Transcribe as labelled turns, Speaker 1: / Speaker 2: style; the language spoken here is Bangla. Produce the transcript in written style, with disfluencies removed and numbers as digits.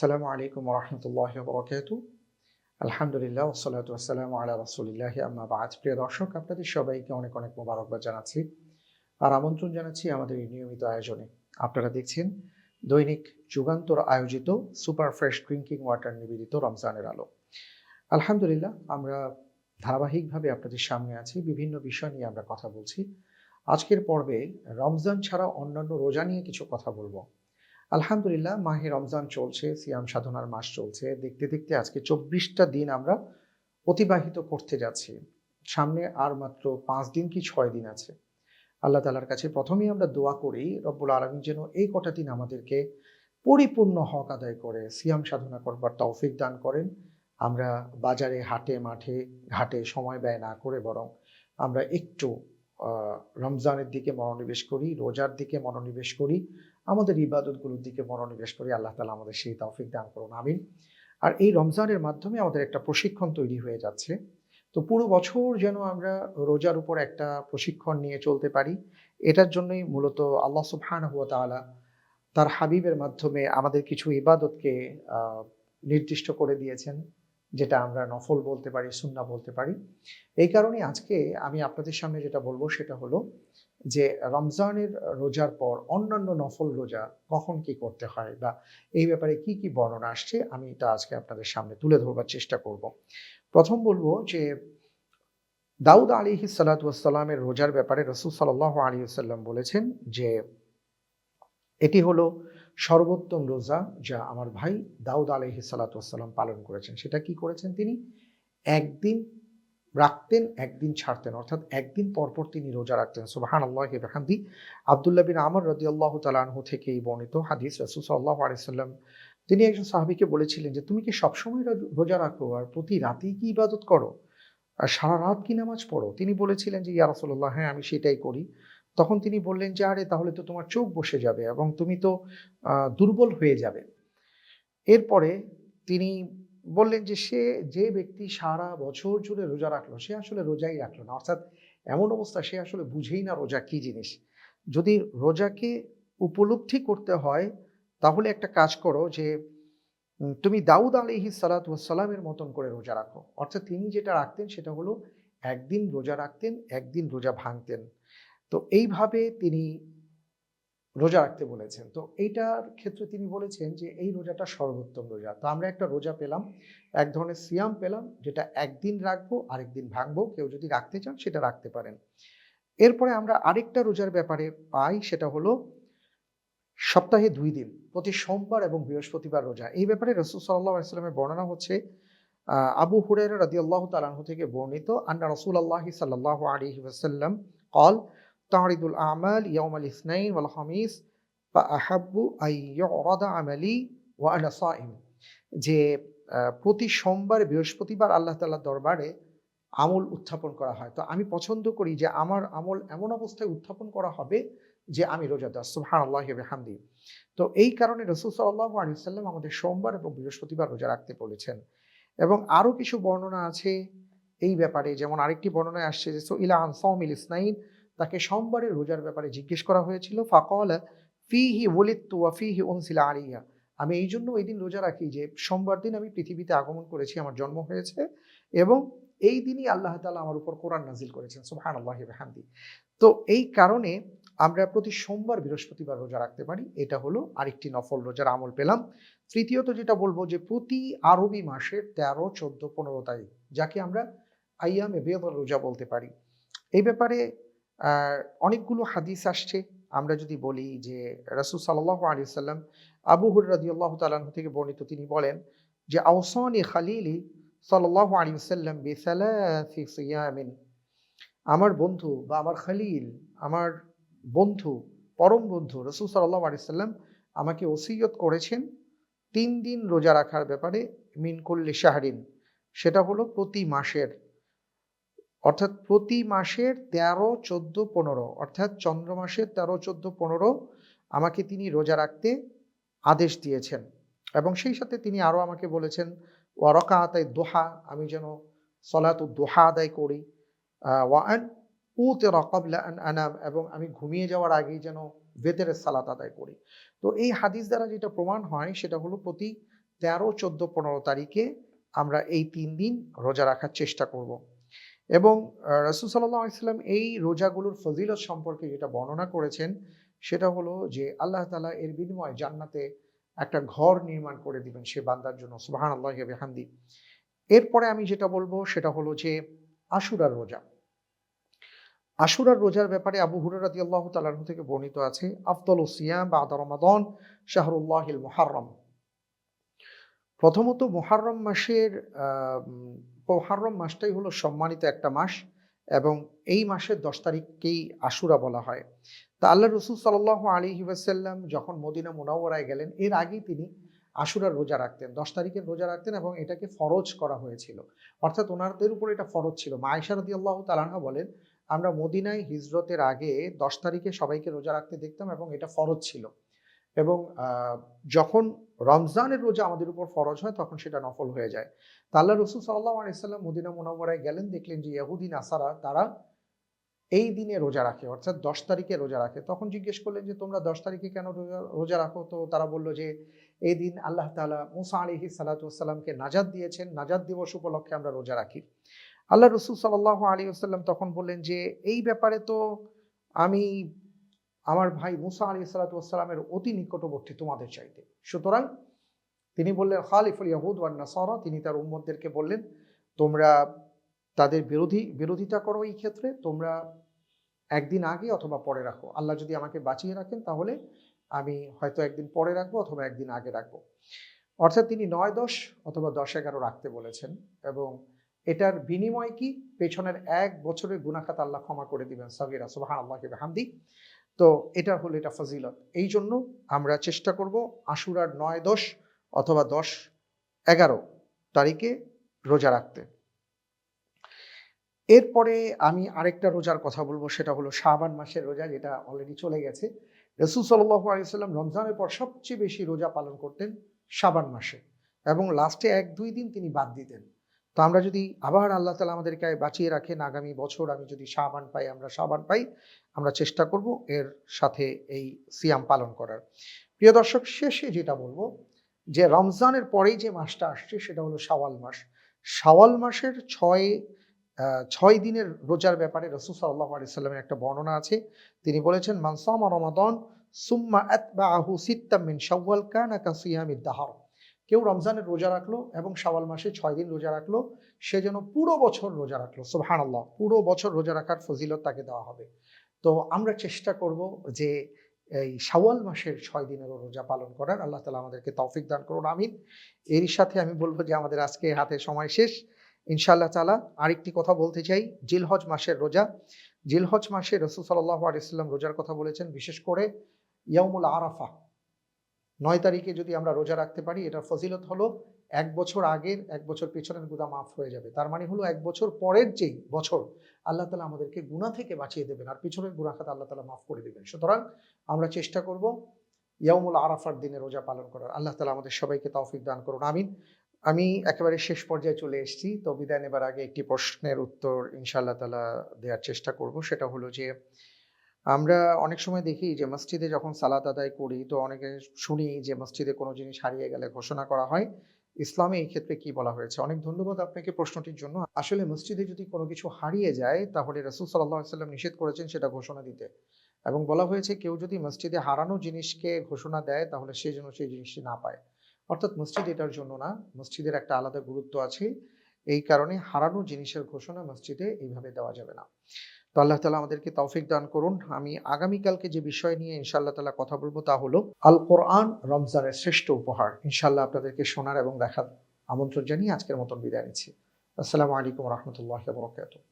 Speaker 1: আসসালামু আলাইকুম ওরহমতুল্লাহি ওয়াবারাকাতুহু। আলহামদুলিল্লাহ ওয়াসসালাতু ওয়াসসালামু আলা রাসূলিল্লাহি আম্মা বা'দ। প্রিয় দর্শক, আপনাদের সবাইকে অনেক অনেক মোবারকবাদ জানাচ্ছি আর আমন্ত্রণ জানাচ্ছি আমাদের এই নিয়মিত আয়োজনে। আপনারা দেখছেন দৈনিক যুগান্তর আয়োজিত সুপার ফ্রেশ ড্রিঙ্কিং ওয়াটার নিবেদিত রমজানের আলো। আলহামদুলিল্লাহ, আমরা ধারাবাহিকভাবে আপনাদের সামনে আছি, বিভিন্ন বিষয় নিয়ে আমরা কথা বলছি। আজকের পর্বে রমজান ছাড়া অন্যান্য রোজা নিয়ে কিছু কথা বলবো। আলহামদুলিল্লাহ, মাহে রমজান চলছে, সিয়াম সাধনার মাস চলছে। দেখতে দেখতে আজকে ২৪টা দিন আমরা অতিবাহিত করতে যাচ্ছি। সামনে আর মাত্র ৫ দিন কি ৬ দিন আছে। আল্লাহ তাআলার কাছে প্রথমেই আমরা দোয়া করি, রব্বুল আলামিন যেন এই কটা দিন আমাদেরকে পরিপূর্ণ হক আদায় করে সিয়াম সাধনা করবার তৌফিক দান করেন। আমরা বাজারে, হাটে, মাঠে, ঘাটে সময় ব্যয় না করে বরং আমরা একটু রমজানের দিকে মনোনিবেশ করি, রোজার দিকে মনোনিবেশ করি, আমাদের ইবাদতগুলোর দিকে মনোনিবেশ করি। আল্লাহ তাআলা আমাদের সেই তৌফিক দান করুন, আমিন। আর এই রমজানের মাধ্যমে আমাদের একটা প্রশিক্ষণ তৈরি হয়ে যাচ্ছে। তো পুরো বছর যেন আমরা রোজার উপর একটা প্রশিক্ষণ নিয়ে চলতে পারি, এটার জন্যই মূলত আল্লাহ সুবহানাহু ওয়া তাআলা তার হাবিবের মাধ্যমে আমাদের কিছু ইবাদতকে নির্দিষ্ট করে দিয়েছেন, যেটা আমরা নফল বলতে পারি, সুন্নাহ বলতে পারি। এই কারণেই আজকে আমি আপনাদের সামনে যেটা বলবো সেটা হলো যে রমজানের রোজার পর অন্যান্য নফল রোজা কখন কি করতে হয় বা এই ব্যাপারে কি কি বর্ণনা আসছে, আমি এটা আজকে আপনাদের সামনে তুলে ধরবার চেষ্টা করব। প্রথম বলবো যে দাউদ আলাইহিস সালাতু ওয়াস সালামের রোজার ব্যাপারে রাসূল সাল্লাল্লাহু আলাইহি ওয়াসাল্লাম বলেছেন যে এটি হলো সর্বোত্তম রোজা যা আমার ভাই দাউদ আলাইহিস সালাতু ওয়াস সালাম পালন করেছেন। সেটা কি করেছেন তিনি? একদিন রাখতেন, একদিন ছাড়তেন, অর্থাৎ একদিন পরপর তিনি রোজা রাখতেন। সুবহানাল্লাহি ওয়া বিহামদি। আব্দুল্লাহ বিন আমর রাদিয়াল্লাহু তাআলা আনহু থেকে এই বর্ণিত হাদিস, রাসূল সাল্লাল্লাহু আলাইহি সাল্লাম তিনি একজন সাহাবীকে বলেছিলেন যে, "তুমি কি সবসময় রোজা রাখো আর প্রতি রাতেই কি ইবাদত করো? আর সারা রাত কি নামাজ পড়ো?" তিনি বলেছিলেন যে, "ইয়া রাসূলুল্লাহ, হ্যাঁ, আমি সেটাই করি।" তখন তিনি বললেন যে, "আরে তাহলে তো তোমার চোখ বসে যাবে এবং তুমি তো দুর্বল হয়ে যাবে।" এরপরে তিনি বললেন যে যে ব্যক্তি সারা বছর জুড়ে রোজা রাখলো সে আসলে রোজাই রাখলো না। অর্থাৎ এমন অবস্থা, সে আসলে বুঝেই না রোজা কি জিনিস। যদি রোজাকে উপলব্ধি করতে হয় তাহলে একটা কাজ করো যে তুমি দাউদ আলাইহিস সালাতু ওয়াস সালামের মতন করে রোজা রাখো। অর্থাৎ তিনি যেটা রাখতেন সেটা হলো একদিন রোজা রাখতেন, একদিন রোজা ভাঙতেন। তো এইভাবে তিনি রোজা রাখতে বলেছেন। তো এইটার ক্ষেত্রে তিনি বলেছেন যে এই রোজাটা সর্বোত্তম রোজা। তো আমরা একটা রোজা পেলাম, এক ধরনের সিয়াম পেলাম, যেটা একদিন রাখবো, আরেকদিন ভাঙবো। কেউ যদি রাখতে চান সেটা রাখতে পারেন। এরপরে আমরা আরেকটা রোজার ব্যাপারে পাই, সেটা হলো সপ্তাহে ২ দিন, প্রতি সোমবার এবং বৃহস্পতিবার রোজা। এই ব্যাপারে রাসূল সাল্লাল্লাহু আলাইহি ওয়াসাল্লামের বর্ণনা হচ্ছে আবু হুরায়রা রাদিয়াল্লাহু তাআলা আনহু থেকে বর্ণিত, আন্না রাসূলুল্লাহি সাল্লাল্লাহু আলাইহি ওয়াসাল্লাম قال تعرض الأعمال يوم الاثنين والخميس فأحب أن يعرض عملي وأنا صائم। যে প্রতি সোমবার বৃহস্পতিবার আল্লাহ তাআলার দরবারে আমল উত্থাপন করা হয়। তো আমি পছন্দ করি যে আমার আমল এমন অবস্থায় উত্থাপন করা হবে যে আমি রোজাদার। সুবহানাল্লাহি ওয়া বিহামদি। তো এই কারণে রাসূল সাল্লাল্লাহু আলাইহি ওয়াসাল্লাম আমাদের সোমবার এবং বৃহস্পতিবার রোজা রাখতে বলেছেন। এবং আরো কিছু বর্ণনা আছে এই ব্যাপারে। যেমন আরেকটি বর্ণনায় আসছে যে সুইলা আন সাওমিল ইসনাইন, তাকে সোমবারের রোজার ব্যাপারে জিজ্ঞেস করা হয়েছিল। ফাকালা ফীহি ওয়ালিদতু ওয়া ফীহি উনজিলা আলাইয়া। আমি এইজন্য ওই দিন রোজা রাখি যে সোমবার দিন আমি পৃথিবীতে আগমন করেছি, আমার জন্ম হয়েছে এবং এই দিনই আল্লাহ তাআলা আমার উপর কোরআন নাজিল করেছেন। সুবহানাল্লাহি ওয়া বিহামদি। তো এই কারণে আমরা প্রতি সোমবার বৃহস্পতিবার রোজা রাখতে পারি। এটা হলো আরেকটি নফল রোজার আমল পেলাম। তৃতীয়ত যেটা বলবো যে প্রতি আরবি মাসের ১৩, ১৪, ১৫ তারিখ, যাকে আমরা আইয়ামে বেয়দের রোজা বলতে পারি। এই ব্যাপারে আ অনেকগুলো হাদিস আসছে। আমরা যদি বলি যে রাসূল সাল্লাল্লাহু আলাইহি ওয়াসাল্লাম আবু হুরায়রা রাদিয়াল্লাহু তাআলা আনহু থেকে বর্ণিত, তিনি বলেন যে আওসানি খালিলি সাল্লাল্লাহু আলাইহি ওয়াসাল্লাম বিসালাসি সিয়ামিন। আমার বন্ধু বা আমার খলিল, আমার বন্ধু, পরম বন্ধু রাসূল সাল্লাল্লাহু আলাইহি ওয়াসাল্লাম আমাকে ওসিয়ত করেছেন ৩ দিন রোজা রাখার ব্যাপারে, মিন কুল্লি শাহরিন। সেটা হলো প্রতি মাসের, অর্থাৎ প্রতি মাসের ১৩, ১৪, ১৫, অর্থাৎ চন্দ্র মাসের ১৩, ১৪, ১৫ আমাকে তিনি রোজা রাখতে আদেশ দিয়েছেন। এবং সেই সাথে তিনি আরো আমাকে বলেছেন ওয়া রাকাতাই দুহা, আমি যেন সলাতুদ দুহা আদায় করি। ওয়া আন উতিরা ক্বাবলা আন আনাম, এবং আমি ঘুমিয়ে যাওয়ার আগেই যেন বেতেরের সালাত আদায় করি। তো এই হাদিস দ্বারা যেটা প্রমাণ হয় সেটা হলো প্রতি 13, 14, 15 তারিখে আমরা এই 3 দিন রোজা রাখার চেষ্টা করব। এবং রাসূল সাল্লাল্লাহু আলাইহি ওয়াসাল্লাম এই রোজাগুলোর ফজিলত সম্পর্কে যেটা বর্ণনা করেছেন সেটা হলো যে আল্লাহ তাআলা এর বিনিময়ে জান্নাতে একটা ঘর নির্মাণ করে দিবেন সে বান্দার জন্য। সুবহানাল্লাহি ওয়া বিহামদি। এরপরে আমি যেটা বলবো সেটা হলো যে আশুরার রোজা। আশুরার রোজার ব্যাপারে আবু হুরায়রা রাদিয়াল্লাহু তাআলা আনহু থেকে বর্ণিত আছে, আফদালুস সিয়াম বা'দা রমাদান শাহরুল্লাহিল মুহাররম। প্রথমত মুহাররম মাসটাই হলো সম্মানিত একটা মাস এবং এই মাসের 10 তারিখকেই আশুরা বলা হয়। তা আল্লাহ রাসূল সাল্লাল্লাহু আলাইহি ওয়াসাল্লাম যখন মদিনা মুনাওয়ারায় গেলেন এর আগেই তিনি আশুরার রোজা রাখতেন, 10 তারিখের রোজা রাখতেন এবং এটাকে ফরজ করা হয়েছিল। অর্থাৎ ওনাদের উপর এটা ফরজ ছিল। মা আয়েশা রাদিয়াল্লাহু তাআলা আনহা বলেন, আমরা মদিনায় হিজরতের আগে 10 তারিখে সবাইকে রোজা রাখতে দেখতাম এবং এটা ফরজ ছিল। এবং যখন রমজানের রোজা আমাদের উপর ফরজ হয় তখন সেটা নফল হয়ে যায়। তা আল্লাহ রাসূল সাল্লাল্লাহু আলাইহি ওয়াসাল্লাম মদিনা মুনাওয়ারায় গেলেন, দেখলেন যে ইহুদি নাসারা তারা এই দিনে রোজা রাখে, অর্থাৎ 10 তারিখে রোজা রাখে। তখন জিজ্ঞেস করলেন যে তোমরা 10 তারিখে কেন রোজা রাখো? তো তারা বলল যে এই দিন আল্লাহ তাআলা মুসা আলাইহিস সালাতু ওয়াস সালামকে নাজাত দিয়েছেন, নাজাত দিবস উপলক্ষে আমরা রোজা রাখি। আল্লাহ রাসূল সাল্লাল্লাহু আলাইহি ওয়াসাল্লাম তখন বললেন যে এই ব্যাপারে তো আমি আমার ভাই মুসা আলাইহিস সালাতু ওয়াস সালামের অতি নিকটবর্তী তোমাদের চাইতে। সুতরাং তিনি বললেন খালিফুল ইয়াহুদ ওয়ান নাসারা, তিনি তার উম্মতদেরকে বললেন তোমরা তাদের বিরোধিতা করো, এই ক্ষেত্রে তোমরা একদিন আগে অথবা পরে রাখো। আল্লাহ যদি আমাকে বাঁচিয়ে রাখেন তাহলে আমি হয়তো একদিন পরে রাখবো অথবা একদিন আগে রাখবো। অর্থাৎ তিনি 9, 10 অথবা 10, 11 রাখতে বলেছেন এবং এটার বিনিময় কি? পেছনের 1 বছরের গুনাহ খাতা আল্লাহ ক্ষমা করে দিবেন সাগীরা, সুবহানাল্লাহি ওয়া বিহামদি। তো এটা হলো এটা ফজিলত। এই জন্য আমরা চেষ্টা করব আশুরার 9, 10 অথবা 10, 11 তারিখে রোজা রাখতে। এরপরে আমি আরেকটা রোজার কথা বলবো, সেটা হলো শাবান মাসের রোজা, যেটা অলরেডি চলে গেছে। রাসূল সাল্লাল্লাহু আলাইহি ওয়াসাল্লাম রমজানের পর সবচেয়ে বেশি রোজা পালন করতেন শাবান মাসে এবং লাস্টে 1-2 দিন তিনি বাদ দিতেন। তো আমরা যদি আবার আল্লাহ তাআলা আমাদেরকে বাঁচিয়ে রাখেন আগামী বছর আমি যদি শাবান পাই, আমরা চেষ্টা করব এর সাথে এই সিয়াম পালন করার। প্রিয় দর্শক, শেষে যেটা বলবো যে রমজানের পরেই যে মাসটা আসছে সেটা হলো শাওয়াল মাস। শাওয়াল মাসের 6 দিনের রোজার ব্যাপারে রাসূল সাল্লাল্লাহু আলাইহি ওয়াসাল্লামের একটা বর্ণনা আছে। তিনি বলেছেন মান সামা রমাদান সুম্মা আতবাআহু সিত্তাম মিন শাওয়াল কানা কাসিয়ামিদ দাহর। কেউ রমজানের রোজা রাখলো এবং শাওয়াল মাসে 6 দিন রোজা রাখলো, সে যেন পুরো বছর রোজা রাখলো। সুবহানাল্লাহ, পুরো বছর রোজা রাখার ফজিলত তাকে দেওয়া হবে। তো আমরা চেষ্টা করব যে এই শাওয়াল মাসের 6 দিনের রোজা পালন করার। আল্লাহ তাআলা আমাদেরকে তৌফিক দান করুন, আমিন। এরই সাথে আমি বলবো যে আমাদের আজকে হাতে সময় শেষ। ইনশাআল্লাহ তাআলা আরেকটি কথা বলতে চাই, জিলহজ মাসের রোজা। জিলহজ মাসে রাসূল সাল্লাল্লাহু আলাইহি ওয়াসাল্লাম রোজার কথা বলেছেন, বিশেষ করে ইয়াউমুল আরাফা 9 তারিখে যদি আমরা রোজা রাখতে পারি, এটার ফজিলত হলো 1 বছর আগের 1 বছর পেছনের গুনাহ মাফ হয়ে যাবে। তার মানে হলো 1 বছর পরের যেই বছর আল্লাহ তাআলা আমাদেরকে গুনাহ থেকে বাঁচিয়ে দেবেন আর পিছনের গুনাহ খাতা আল্লাহ তাআলা মাফ করে দেবেন। সুতরাং আমরা চেষ্টা করব ইয়াউমুল আরাফার দিনে রোজা পালন করার। আল্লাহ তাআলা আমাদের সবাইকে তৌফিক দান করুন, আমিন। আমি একেবারে শেষ পর্যায়ে চলে এসেছি। তো বিদায় নেবার আগে একটি প্রশ্নের উত্তর ইনশাআল্লাহ তাআলা দেওয়ার চেষ্টা করব। সেটা হলো যে আমরা অনেক সময় দেখি যে মসজিদে যখন সালাত আদায় করি তো অনেকে শুনি যে মসজিদে কোনো জিনিস হারিয়ে গেলে ঘোষণা করা হয়। ইসলামে এই ক্ষেত্রে কি বলা হয়েছে? অনেক ধন্যবাদ আপনাকে প্রশ্নটির জন্য। আসলে মসজিদে যদি কোনো কিছু হারিয়ে যায় তাহলে রাসূল সাল্লাল্লাহু আলাইহি ওয়াসাল্লাম নিষেধ করেছেন সেটা ঘোষণা দিতে এবং বলা হয়েছে কেউ যদি মসজিদে হারানো জিনিসকে ঘোষণা দেয় তাহলে সে যেন সেই জিনিসটি না পায়। অর্থাৎ মসজিদ এটার জন্য না, মসজিদের একটা আলাদা গুরুত্ব আছে। এই কারণে হারানো জিনিসের ঘোষণা মসজিদে এইভাবে দেওয়া যাবে না। তো আল্লাহ তাআলা আমাদেরকে তৌফিক দান করুন। আমি আগামীকালকে যে বিষয় নিয়ে ইনশাআল্লাহ তাআলা কথা বলবো তা হলো আল কোরআন রমজানের শ্রেষ্ঠ উপহার। ইনশাআল্লাহ আপনাদেরকে শোনার এবং দেখার আমন্ত্রণ জানিয়ে আজকের মতন বিদায় নিচ্ছি। আসসালামু আলাইকুম ওয়া রাহমাতুল্লাহি ওয়া বারাকাতুহু।